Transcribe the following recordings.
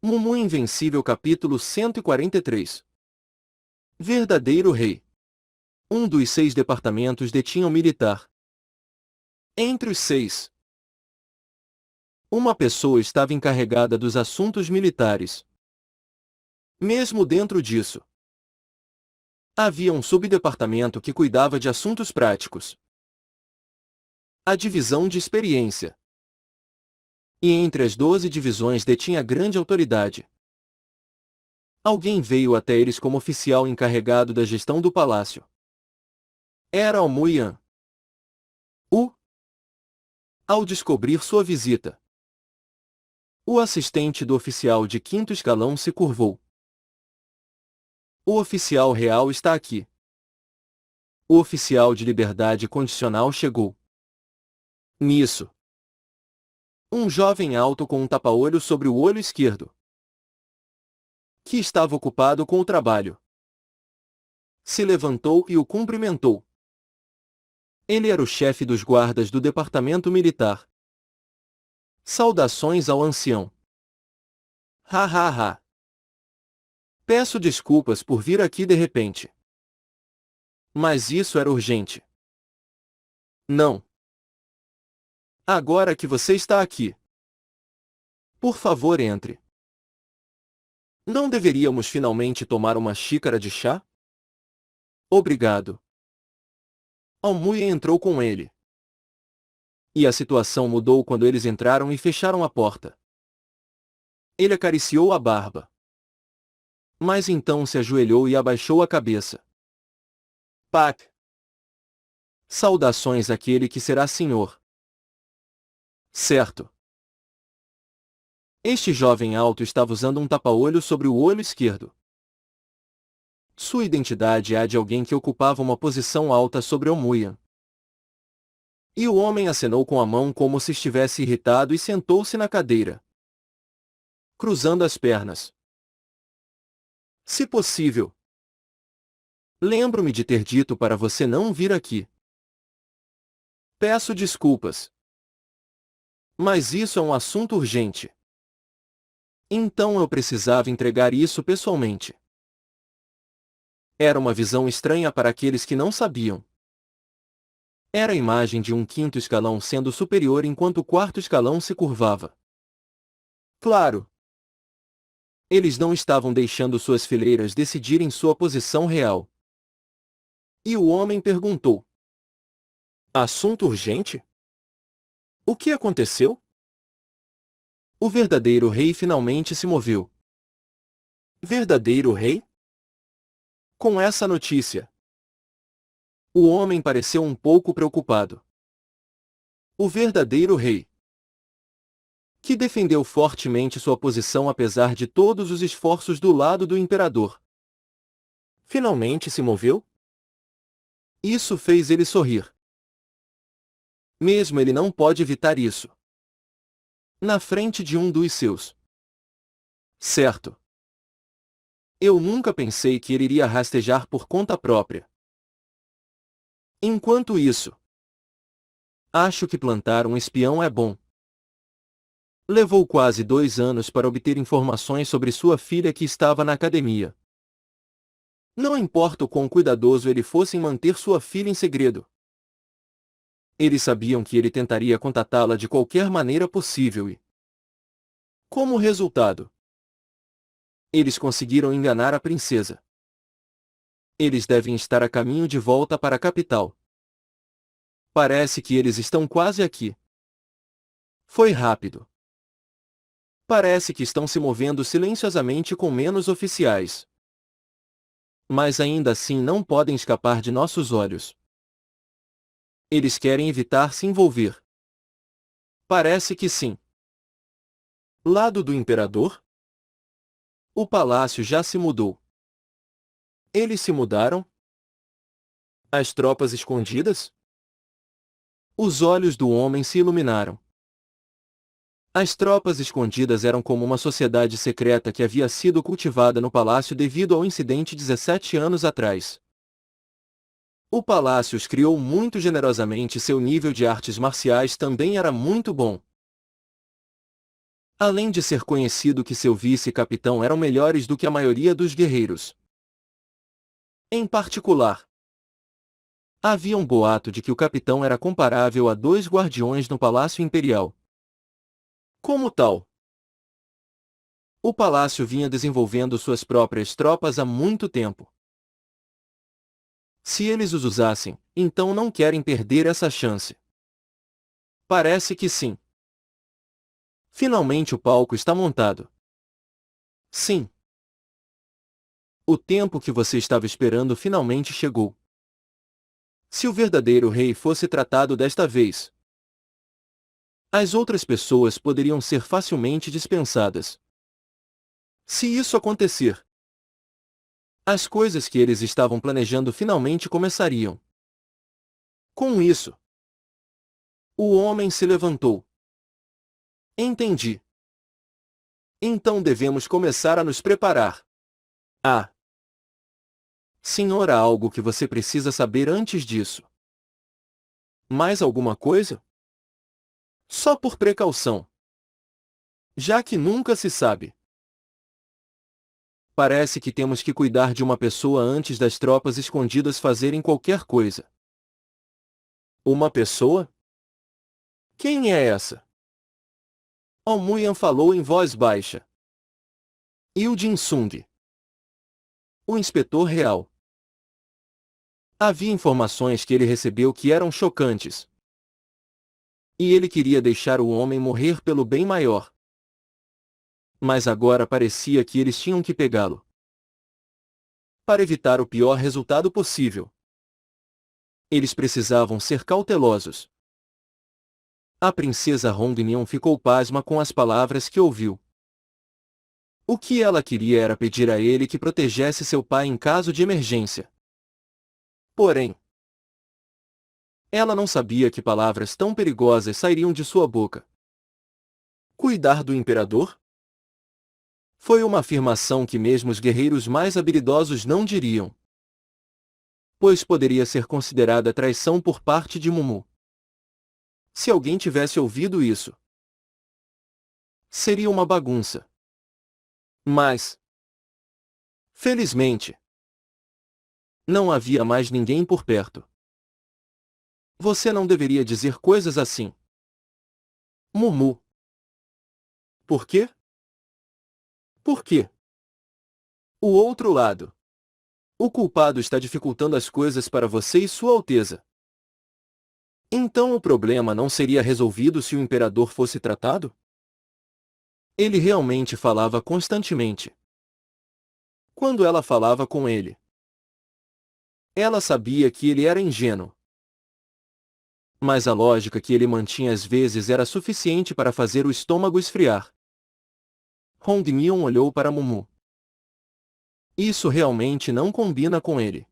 Mumu Invencível capítulo 143. Verdadeiro Rei. Um dos 6 departamentos detinha um militar. Entre os 6, uma pessoa estava encarregada dos assuntos militares. Mesmo dentro disso, havia um subdepartamento que cuidava de assuntos práticos. A divisão de experiência. E entre as 12 divisões detinha grande autoridade. Alguém veio até eles como oficial encarregado da gestão do palácio. Era Almuyan. Ao descobrir sua visita, o assistente do oficial de 5º escalão se curvou. O oficial real está aqui. O oficial de liberdade condicional chegou. Nisso, um jovem alto com um tapa-olho sobre o olho esquerdo, que estava ocupado com o trabalho, se levantou e o cumprimentou. Ele era o chefe dos guardas do departamento militar. Saudações ao ancião. Ha ha ha. Peço desculpas por vir aqui de repente. Mas isso era urgente. Não. Agora que você está aqui, por favor, entre. Não deveríamos finalmente tomar uma xícara de chá? Obrigado. Almuyan entrou com ele. E a situação mudou quando eles entraram e fecharam a porta. Ele acariciou a barba. Mas então se ajoelhou e abaixou a cabeça. Pak. Saudações àquele que será senhor. Certo. Este jovem alto estava usando um tapa-olho sobre o olho esquerdo. Sua identidade é a de alguém que ocupava uma posição alta sobre Almuyan. E o homem acenou com a mão como se estivesse irritado e sentou-se na cadeira, cruzando as pernas. Se possível. Lembro-me de ter dito para você não vir aqui. Peço desculpas. Mas isso é um assunto urgente. Então eu precisava entregar isso pessoalmente. Era uma visão estranha para aqueles que não sabiam. Era a imagem de um 5º escalão sendo superior enquanto o 4º escalão se curvava. Claro. Eles não estavam deixando suas fileiras decidirem sua posição real. E o homem perguntou. Assunto urgente? O que aconteceu? O verdadeiro rei finalmente se moveu. Verdadeiro rei? Com essa notícia, o homem pareceu um pouco preocupado. O verdadeiro rei, que defendeu fortemente sua posição apesar de todos os esforços do lado do imperador, finalmente se moveu? Isso fez ele sorrir. Mesmo ele não pode evitar isso. Na frente de um dos seus. Certo. Eu nunca pensei que ele iria rastejar por conta própria. Enquanto isso, acho que plantar um espião é bom. Levou quase 2 anos para obter informações sobre sua filha que estava na academia. Não importa o quão cuidadoso ele fosse em manter sua filha em segredo. Eles sabiam que ele tentaria contatá-la de qualquer maneira possível e, como resultado, eles conseguiram enganar a princesa. Eles devem estar a caminho de volta para a capital. Parece que eles estão quase aqui. Foi rápido. Parece que estão se movendo silenciosamente com menos oficiais. Mas ainda assim não podem escapar de nossos olhos. Eles querem evitar se envolver. Parece que sim. Lado do imperador? O palácio já se mudou. Eles se mudaram? As tropas escondidas? Os olhos do homem se iluminaram. As tropas escondidas eram como uma sociedade secreta que havia sido cultivada no palácio devido ao incidente 17 anos atrás. O palácio os criou muito generosamente e seu nível de artes marciais também era muito bom. Além de ser conhecido que seu vice-capitão eram melhores do que a maioria dos guerreiros. Em particular, havia um boato de que o capitão era comparável a 2 guardiões no Palácio Imperial. Como tal, o palácio vinha desenvolvendo suas próprias tropas há muito tempo. Se eles os usassem, então não querem perder essa chance. Parece que sim. Finalmente o palco está montado. Sim. O tempo que você estava esperando finalmente chegou. Se o verdadeiro rei fosse tratado desta vez, as outras pessoas poderiam ser facilmente dispensadas. Se isso acontecer, as coisas que eles estavam planejando finalmente começariam. Com isso, o homem se levantou. Entendi. Então devemos começar a nos preparar. Ah! Senhor, há algo que você precisa saber antes disso. Mais alguma coisa? Só por precaução. Já que nunca se sabe. Parece que temos que cuidar de uma pessoa antes das tropas escondidas fazerem qualquer coisa. Uma pessoa? Quem é essa? Almuyan falou em voz baixa. Il Jin-sung. O inspetor real. Havia informações que ele recebeu que eram chocantes. E ele queria deixar o homem morrer pelo bem maior. Mas agora parecia que eles tinham que pegá-lo. Para evitar o pior resultado possível, eles precisavam ser cautelosos. A princesa Hongnion ficou pasma com as palavras que ouviu. O que ela queria era pedir a ele que protegesse seu pai em caso de emergência. Porém, ela não sabia que palavras tão perigosas sairiam de sua boca. Cuidar do imperador? Foi uma afirmação que mesmo os guerreiros mais habilidosos não diriam. Pois poderia ser considerada traição por parte de Mumu. Se alguém tivesse ouvido isso, seria uma bagunça. Mas, felizmente, não havia mais ninguém por perto. Você não deveria dizer coisas assim. Mumu. Por quê? Por quê? O outro lado. O culpado está dificultando as coisas para você e Sua Alteza. Então o problema não seria resolvido se o imperador fosse tratado? Ele realmente falava constantemente. Quando ela falava com ele, ela sabia que ele era ingênuo. Mas a lógica que ele mantinha às vezes era suficiente para fazer o estômago esfriar. Hongnion olhou para Mumu. Isso realmente não combina com ele.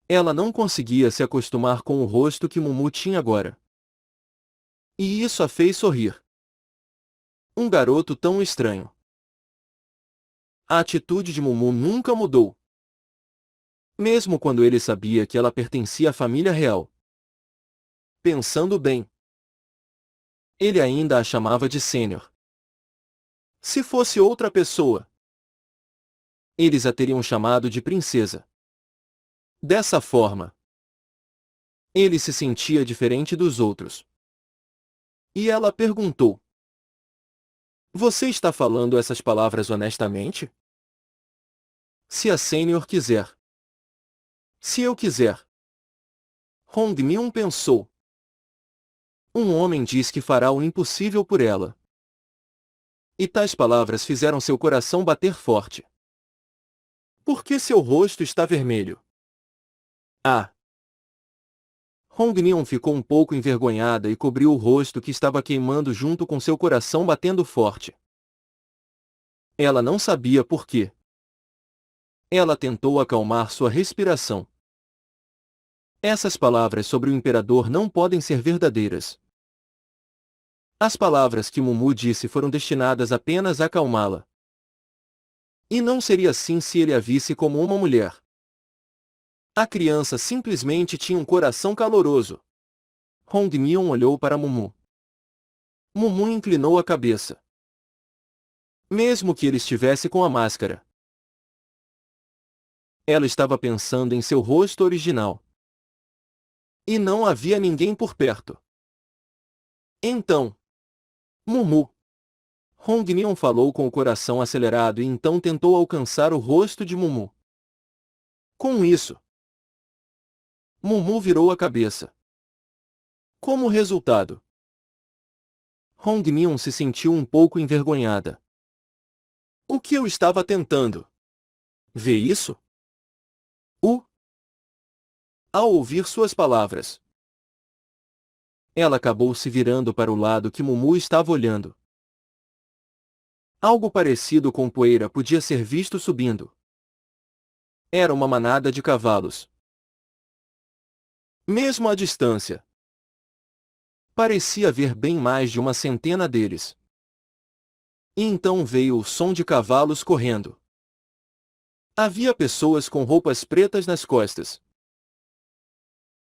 Ela não conseguia se acostumar com o rosto que Mumu tinha agora. E isso a fez sorrir. Um garoto tão estranho. A atitude de Mumu nunca mudou. Mesmo quando ele sabia que ela pertencia à família real. Pensando bem, ele ainda a chamava de sênior. Se fosse outra pessoa, eles a teriam chamado de princesa. Dessa forma, ele se sentia diferente dos outros. E ela perguntou: Você está falando essas palavras honestamente? Se a sênior quiser. Se eu quiser. Hongmion pensou. Um homem diz que fará o impossível por ela. E tais palavras fizeram seu coração bater forte. Por que seu rosto está vermelho? Ah! Hongnion ficou um pouco envergonhada e cobriu o rosto que estava queimando junto com seu coração batendo forte. Ela não sabia por quê. Ela tentou acalmar sua respiração. Essas palavras sobre o imperador não podem ser verdadeiras. As palavras que Mumu disse foram destinadas apenas a acalmá-la. E não seria assim se ele a visse como uma mulher. A criança simplesmente tinha um coração caloroso. Hongmion olhou para Mumu. Mumu inclinou a cabeça. Mesmo que ele estivesse com a máscara. Ela estava pensando em seu rosto original. E não havia ninguém por perto. Então, Mumu. Hong-Nion falou com o coração acelerado e então tentou alcançar o rosto de Mumu. Com isso, Mumu virou a cabeça. Como resultado, Hong-Nion se sentiu um pouco envergonhada. O que eu estava tentando? Vê isso? Ao ouvir suas palavras, ela acabou se virando para o lado que Mumu estava olhando. Algo parecido com poeira podia ser visto subindo. Era uma manada de cavalos. Mesmo à distância, parecia haver bem mais de uma centena deles. E então veio o som de cavalos correndo. Havia pessoas com roupas pretas nas costas,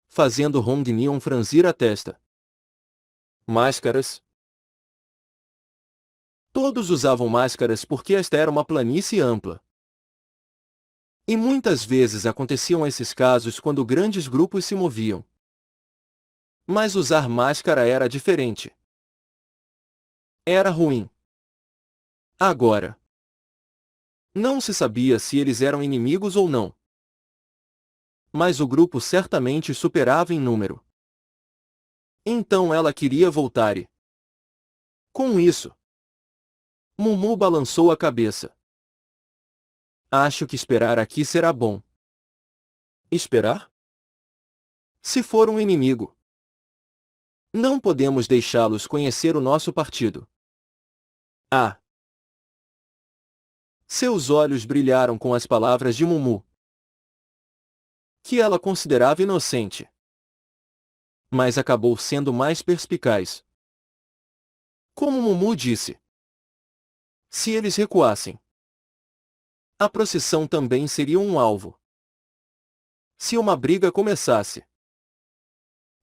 fazendo Hong-Nion franzir a testa. Máscaras. Todos usavam máscaras porque esta era uma planície ampla. E muitas vezes aconteciam esses casos quando grandes grupos se moviam. Mas usar máscara era diferente. Era ruim. Agora, não se sabia se eles eram inimigos ou não. Mas o grupo certamente os superava em número. Então ela queria voltar e... Com isso, Mumu balançou a cabeça. Acho que esperar aqui será bom. Esperar? Se for um inimigo, não podemos deixá-los conhecer o nosso partido. Ah! Seus olhos brilharam com as palavras de Mumu, que ela considerava inocente. Mas acabou sendo mais perspicaz. Como Mumu disse, se eles recuassem, a procissão também seria um alvo. Se uma briga começasse,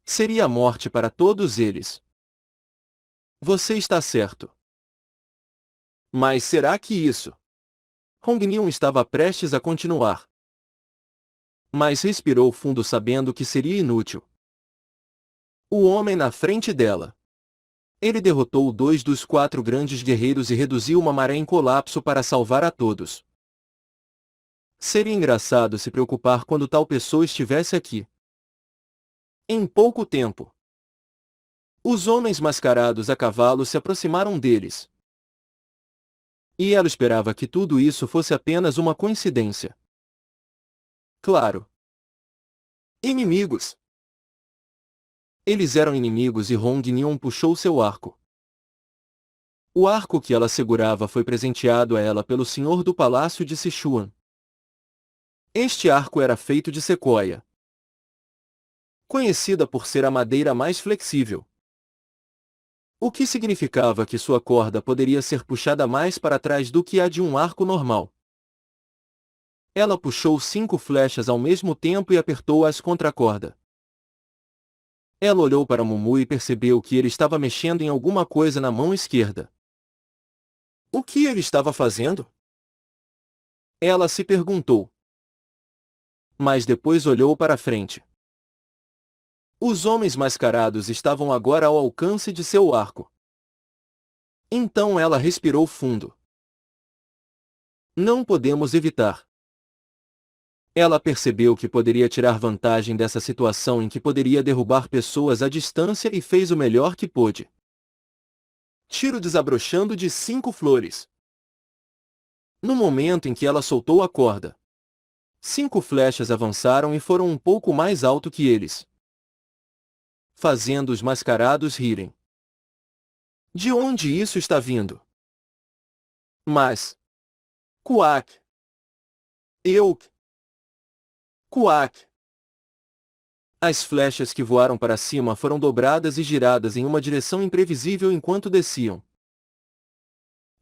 seria a morte para todos eles. Você está certo. Mas será que isso? Hong-Nion estava prestes a continuar. Mas respirou fundo sabendo que seria inútil. O homem na frente dela. Ele derrotou 2 dos 4 grandes guerreiros e reduziu uma maré em colapso para salvar a todos. Seria engraçado se preocupar quando tal pessoa estivesse aqui. Em pouco tempo, os homens mascarados a cavalo se aproximaram deles. E ela esperava que tudo isso fosse apenas uma coincidência. Claro. Inimigos. Eles eram inimigos e Hong-Nion puxou seu arco. O arco que ela segurava foi presenteado a ela pelo senhor do palácio de Sichuan. Este arco era feito de sequoia, conhecida por ser a madeira mais flexível. O que significava que sua corda poderia ser puxada mais para trás do que a de um arco normal. Ela puxou 5 flechas ao mesmo tempo e apertou-as contra a corda. Ela olhou para Mumu e percebeu que ele estava mexendo em alguma coisa na mão esquerda. O que ele estava fazendo? Ela se perguntou. Mas depois olhou para frente. Os homens mascarados estavam agora ao alcance de seu arco. Então ela respirou fundo. Não podemos evitar. Ela percebeu que poderia tirar vantagem dessa situação em que poderia derrubar pessoas à distância e fez o melhor que pôde. Tiro desabrochando de 5 flores. No momento em que ela soltou a corda, 5 flechas avançaram e foram um pouco mais alto que eles, fazendo os mascarados rirem. De onde isso está vindo? Mas... Quack! Euk! Quack! As flechas que voaram para cima foram dobradas e giradas em uma direção imprevisível enquanto desciam,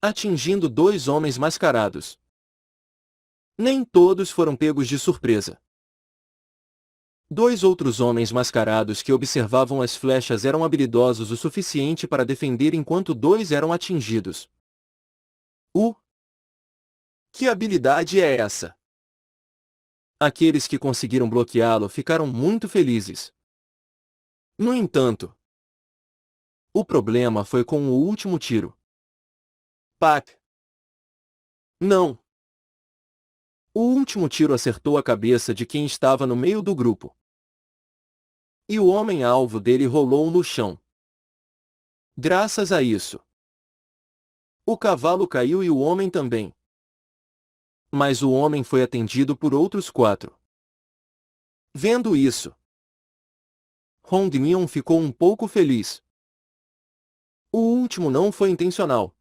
atingindo 2 homens mascarados. Nem todos foram pegos de surpresa. Dois outros homens mascarados que observavam as flechas eram habilidosos o suficiente para defender enquanto dois eram atingidos. Que habilidade é essa? Aqueles que conseguiram bloqueá-lo ficaram muito felizes. No entanto, o problema foi com o último tiro. Pac! Não! O último tiro acertou a cabeça de quem estava no meio do grupo. E o homem-alvo dele rolou no chão. Graças a isso, o cavalo caiu e o homem também. Mas o homem foi atendido por outros 4. Vendo isso, Hong-Mion ficou um pouco feliz. O último não foi intencional.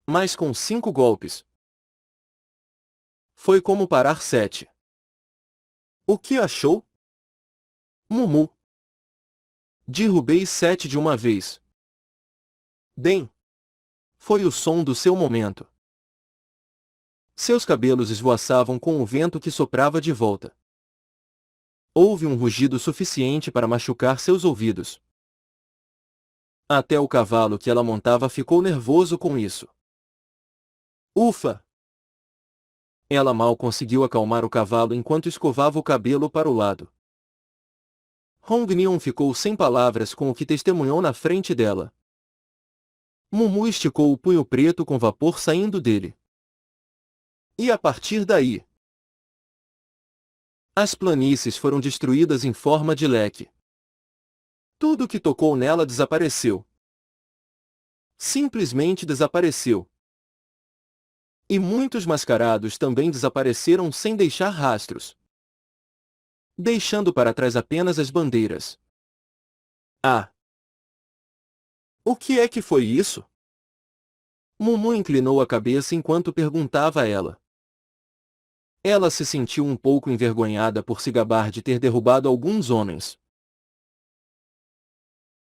Mas com 5 golpes, foi como parar 7. O que achou? Mumu. Derrubei 7 de uma vez. Bem, foi o som do seu momento. Seus cabelos esvoaçavam com o vento que soprava de volta. Houve um rugido suficiente para machucar seus ouvidos. Até o cavalo que ela montava ficou nervoso com isso. Ufa! Ela mal conseguiu acalmar o cavalo enquanto escovava o cabelo para o lado. Hong-Mion ficou sem palavras com o que testemunhou na frente dela. Mumu esticou o punho preto com vapor saindo dele. E a partir daí, as planícies foram destruídas em forma de leque. Tudo que tocou nela desapareceu. Simplesmente desapareceu. E muitos mascarados também desapareceram sem deixar rastros, deixando para trás apenas as bandeiras. Ah! O que é que foi isso? Mumu inclinou a cabeça enquanto perguntava a ela. Ela se sentiu um pouco envergonhada por se gabar de ter derrubado alguns homens.